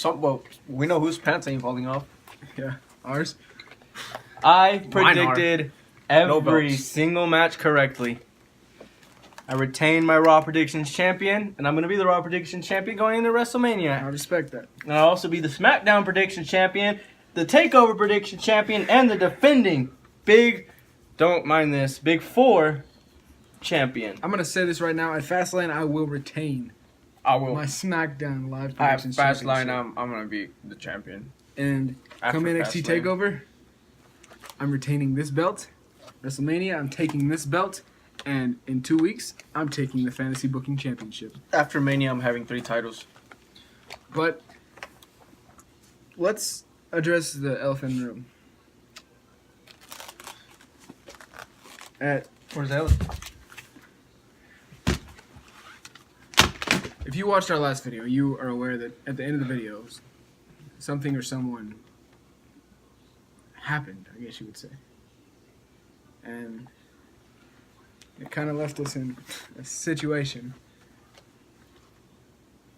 Well, we know whose pants ain't falling off. Yeah, ours. I predicted every No single match correctly. I retained my Raw Predictions champion, and I'm going to be the Raw Predictions champion going into WrestleMania. I respect that. And I'll also be the SmackDown Predictions champion, the TakeOver Predictions champion, and the defending Big Four champion. I'm gonna say this right now. At Fastlane, I will retain I will. my SmackDown Live At Predictions Fastlane, championship. I'm gonna be the champion. And After come NXT Fastlane. Takeover, I'm retaining this belt. WrestleMania, I'm taking this belt. And in 2 weeks, I'm taking the Fantasy Booking Championship. After Mania, I'm having 3 titles. But let's address the elephant in the room. Where's the elephant? If you watched our last video, you are aware that at the end of the videos, something or someone happened, I guess you would say. And it kind of left us in a situation.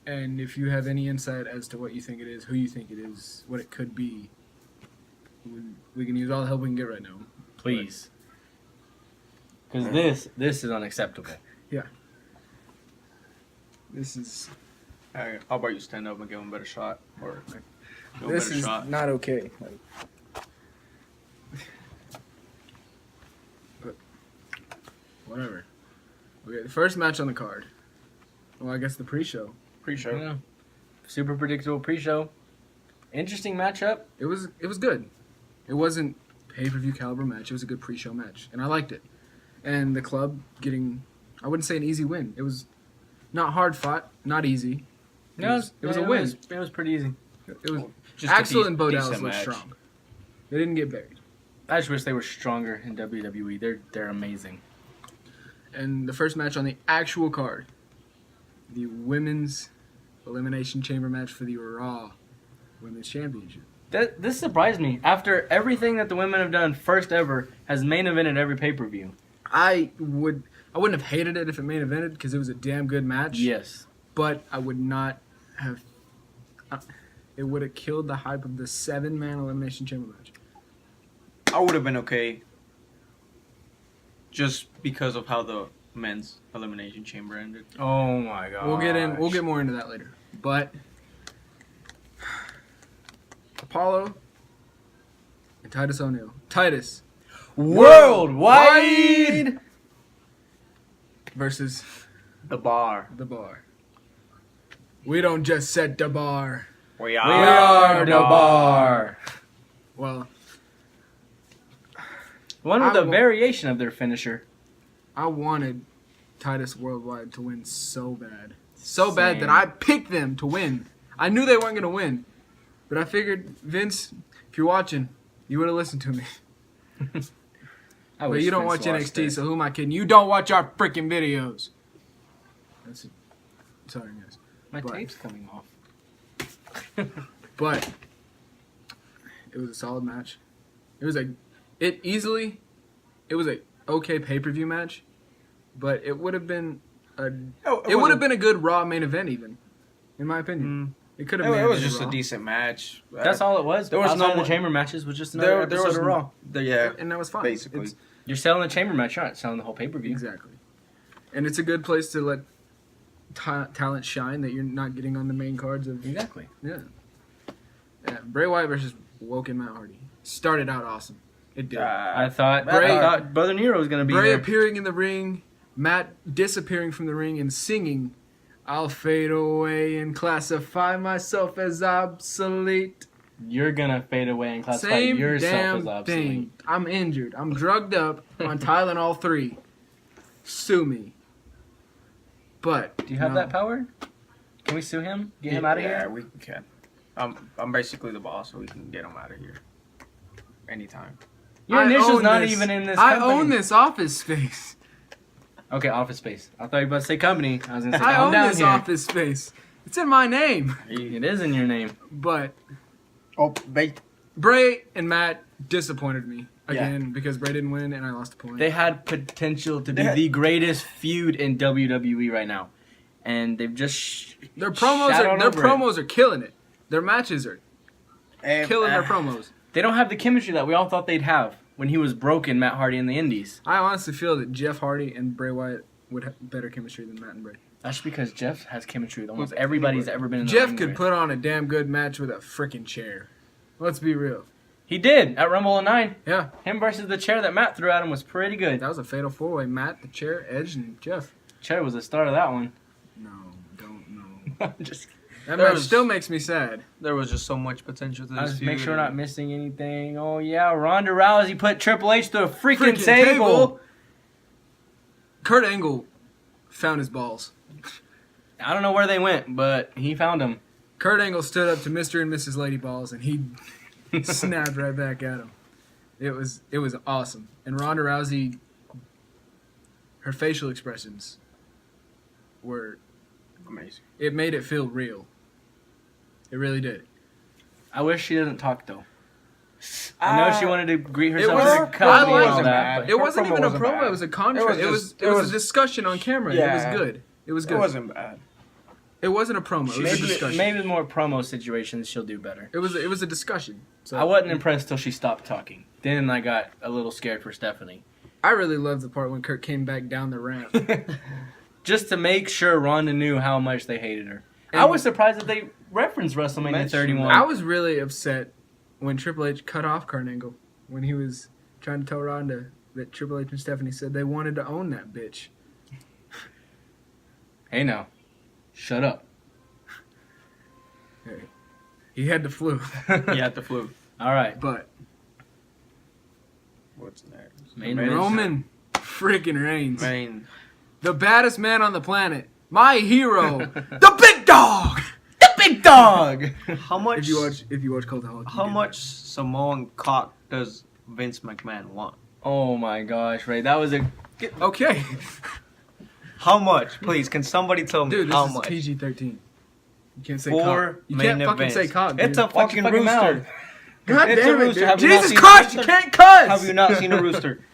And if you have any insight as to what you think it is, who you think it is, what it could be, we can use all the help we can get right now. Please. Because this is unacceptable. Yeah. This is... Hey, how about you stand up and give him a better shot? Or give him a This better is shot. not okay. But whatever. Okay, the first match on the card. Well, I guess the pre-show. Pre-show. Yeah. Super predictable pre-show. Interesting matchup. It was good. It wasn't pay-per-view caliber match. It was a good pre-show match, and I liked it. And the club getting, I wouldn't say an easy win. It was not hard fought, not easy. It was a win. It was pretty easy. It was Just a Axel and Bo decent Dallas looked match. strong. They didn't get buried. I just wish they were stronger in WWE. They're amazing. And the first match on the actual card, the women's Elimination Chamber match for the Raw Women's Championship. This surprised me. After everything that the women have done, first ever has main evented every pay-per-view. I wouldn't have hated it if it main evented because it was a damn good match. Yes. But I would not have. It would have killed the hype of the 7-man Elimination Chamber match. I would have been okay. Just because of how the men's Elimination Chamber ended. Oh my god. We'll get more into that later. But Apollo and Titus O'Neil. Titus Worldwide versus The Bar. the Bar. We don't just set the bar. We are the Bar. Well, One with I a will- variation of their finisher. I wanted Titus Worldwide to win so bad. So bad that Same. I picked them to win. I knew they weren't going to win. But I figured, Vince, if you're watching, you would have listened to me. I But wish you don't Vince watch watched NXT, it. so who am I kidding? You don't watch our freaking videos. That's it. Sorry, guys. My but- tape's coming off. But it was a solid match. It was a okay pay-per-view match, but it would have been a good Raw main event even, in my opinion. It could have been. It was just a decent match. That's all it was. There was Outside no of the more- chamber matches was just another episode of Raw. Yeah, and that was fine. basically. It's- You're selling the chamber match, you're not selling the whole pay-per-view. exactly. And it's a good place to let talent shine that you're not getting on the main cards of. Exactly. Yeah. Bray Wyatt versus Woken Matt Hardy started out awesome. It did. I thought Bray- Brother Nero was gonna be Bray there. appearing in the ring, Matt disappearing from the ring and singing, "I'll fade away and classify myself as obsolete." You're gonna fade away and classify Same yourself damn as obsolete. thing. I'm injured. I'm drugged up on Tylenol 3. Sue me. But Do you have no. that power? Can we sue him? Get him out of Yeah, here? we can. I'm basically the boss, so we can get him out of here anytime. Your I initial's own not this. even in this I company. own this office space. Okay, Office Space. I thought you were about to say company. I was gonna say I calm own down this here. office space. It's in my name. It is in your name. But Oh, Bray and Matt disappointed me again because Bray didn't win and I lost a point. They had potential to be the greatest feud in WWE right now, and they've just their promos are killing it. Their matches are killing their promos. They don't have the chemistry that we all thought they'd have when he was broken, Matt Hardy in the Indies. I honestly feel that Jeff Hardy and Bray Wyatt would have better chemistry than Matt and Bray. That's because Jeff has chemistry with almost everybody he's ever been in the Jeff ring could with. put on a damn good match with a freaking chair. Let's be real. He did at Rumble 09. Yeah. Him versus the chair that Matt threw at him was pretty good. That was a fatal four-way. Matt, the chair, Edge, and Jeff. Chair was the start of that one. No, don't know. Just That match still makes me sad. There was just so much potential to this just feud. make sure we're not missing anything. Oh yeah, Ronda Rousey put Triple H through a freaking table. Kurt Angle found his balls. I don't know where they went, but he found them. Kurt Angle stood up to Mr. and Mrs. Lady Balls, and he snapped right back at him. It was awesome. And Ronda Rousey, her facial expressions were amazing. It made it feel real. It really did. I wish she didn't talk though. I know she wanted to greet herself was- as a company and all wasn't that. bad. It wasn't promo even a wasn't promo. bad. It was a contract. It was a discussion on camera. Yeah. It was good. It was good. It wasn't bad. It wasn't a promo. It was a discussion. Maybe the more promo situations she'll do better. It was a discussion. So I wasn't impressed till she stopped talking. Then I got a little scared for Stephanie. I really loved the part when Kurt came back down the ramp. Just to make sure Ronda knew how much they hated her. And I was surprised that they referenced WrestleMania 31. I was really upset when Triple H cut off Kurt Angle when he was trying to tell Ronda that Triple H and Stephanie said they wanted to own that bitch. Hey now, shut up. Hey, he had the flu. He had the flu. All right. But What's next? Main event. Roman freaking Reigns, Main. the baddest man on the planet, my hero, the big dog. The big dog. How much? If you watch Cultaholic, How much Samoan cock does Vince McMahon want? Oh my gosh, Ray, that was a. Okay, How much? Please, can somebody tell me dude, this how is much? PG-13. You can't say 4 cock. You main can't fucking events. say cock. It's dude. a fucking fucking rooster. mouth. God It's a damn it, rooster. dude. Have you not Jesus seen a Christ, you rooster? can't cuss. Have you not seen a rooster?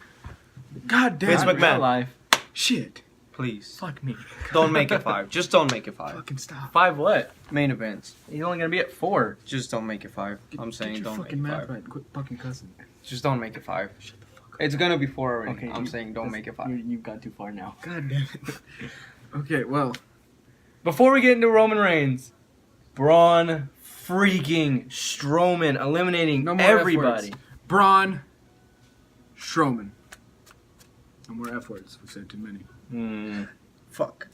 God damn Vince it. McMahon. Real life. Shit. Please. Fuck me. Don't make it 5. Just don't make it 5. Fucking stop. 5 what? Main events. He's only gonna be at 4. Just don't make it 5. I'm saying Get your don't make fucking it math 5. right. Quit fucking cussing. Just don't make it 5. Shut the fuck up. It's gonna be 4 already. Okay, I'm saying don't make it 5. You've gone too far now. God damn it. Okay, well, Before we get into Roman Reigns, Braun freaking Strowman eliminating no more F everybody. words. Braun Strowman. No more F words. We've said too many. Fuck.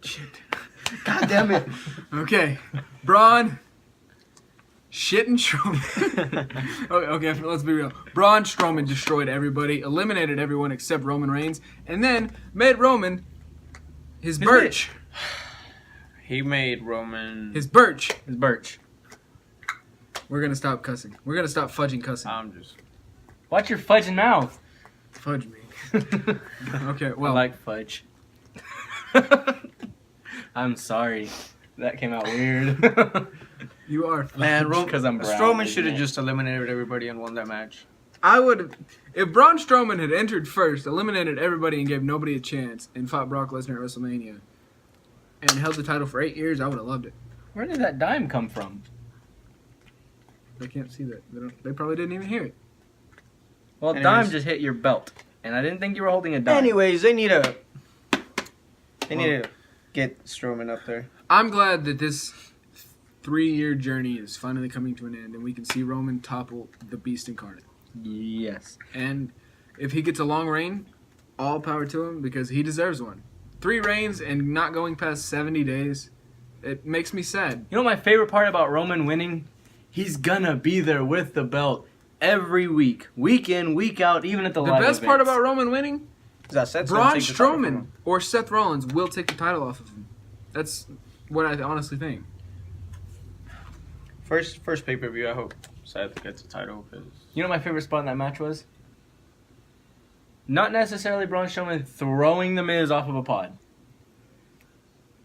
Shit. God damn it. Okay. Braun shitting Strowman. okay, let's be real. Braun Strowman destroyed everybody, eliminated everyone except Roman Reigns, and then made Roman his birch. He made Roman. His birch. It's Birch. We're gonna stop cussing. We're gonna stop fudging cussing. I'm just. Watch your fudging mouth. Fudge me. Okay, I well, like fudge. I'm sorry. That came out weird. you are. Man, Because I'm brown, Strowman isn't should have it? just eliminated everybody and won that match. I would, if Braun Strowman had entered first, eliminated everybody, and gave nobody a chance, and fought Brock Lesnar at WrestleMania, and held the title for 8 years, I would have loved it. Where did that dime come from? They can't see that. They probably didn't even hear it. Well, Anyways. dime just hit your belt, and I didn't think you were holding a dime. Anyways, they need to get Strowman up there. I'm glad that this 3-year journey is finally coming to an end, and we can see Roman topple the Beast Incarnate. Yes. And if he gets a long reign, all power to him, because he deserves one. 3 reigns and not going past 70 days, it makes me sad. You know my favorite part about Roman winning? He's gonna be there with the belt every week. Week in, week out, even at the The live best part events. about Roman winning, Is that Seth's Braun gonna take the title from Strowman him. or Seth Rollins will take the title off of him. That's what I honestly think. First pay-per-view, I hope Seth gets the title. Cause You know what my favorite spot in that match was? Not necessarily Braun Strowman throwing the Miz off of a pod.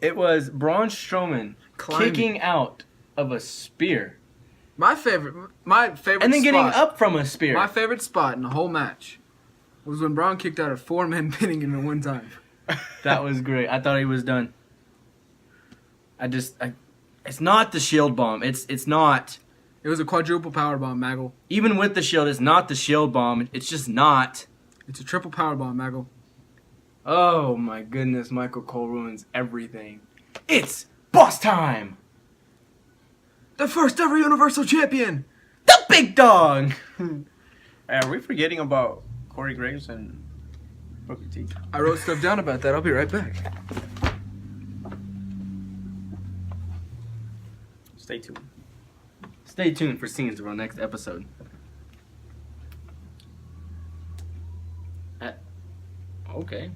It was Braun Strowman Climbing. kicking out of a spear My favorite and then getting spot, up from a spear. My favorite spot in the whole match was when Braun kicked out of 4 men pinning him at one time. That was great. I thought he was done. It's not the shield bomb. It's not. It was a quadruple power bomb, Maggle. Even with the shield, it's not the shield bomb. It's just not. It's a triple power bomb, Maggle. Oh my goodness, Michael Cole ruins everything. It's boss time! The first ever Universal Champion! The big dog! Hey, are we forgetting about Corey Graves and Booker T? I wrote stuff down about that. I'll be right back. Stay tuned. Stay tuned for scenes of our next episode. Okay.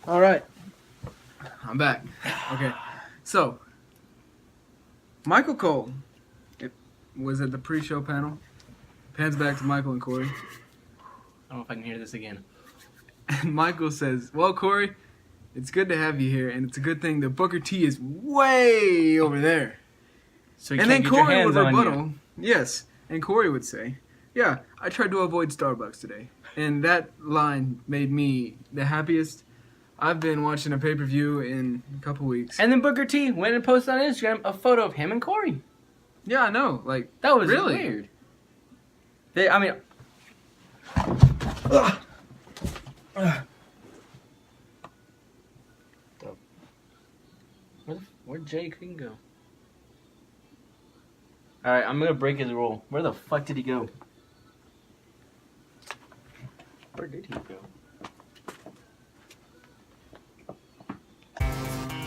All right. I'm back. Okay. So, Michael Cole was at the pre-show panel. Pans back to Michael and Corey. I don't know if I can hear this again. And Michael says, well, Corey, it's good to have you here, and it's a good thing that Booker T is way over there. So you And can't then get your Corey hands would on rebuttal. you. Yes. And Corey would say, yeah, I tried to avoid Starbucks today. And that line made me the happiest. I've been watching a pay-per-view in a couple weeks. And then Booker T went and posted on Instagram a photo of him and Corey. Yeah, I know. Like, That was really weird. I mean... Where'd Jay King go? Alright, I'm gonna break his rule. Where the fuck did he go? Where did he go?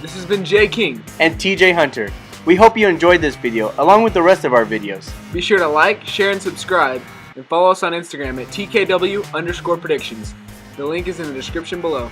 This has been Jay King. And TJ Hunter. We hope you enjoyed this video, along with the rest of our videos. Be sure to like, share, and subscribe. And follow us on Instagram at TKW_predictions. The link is in the description below.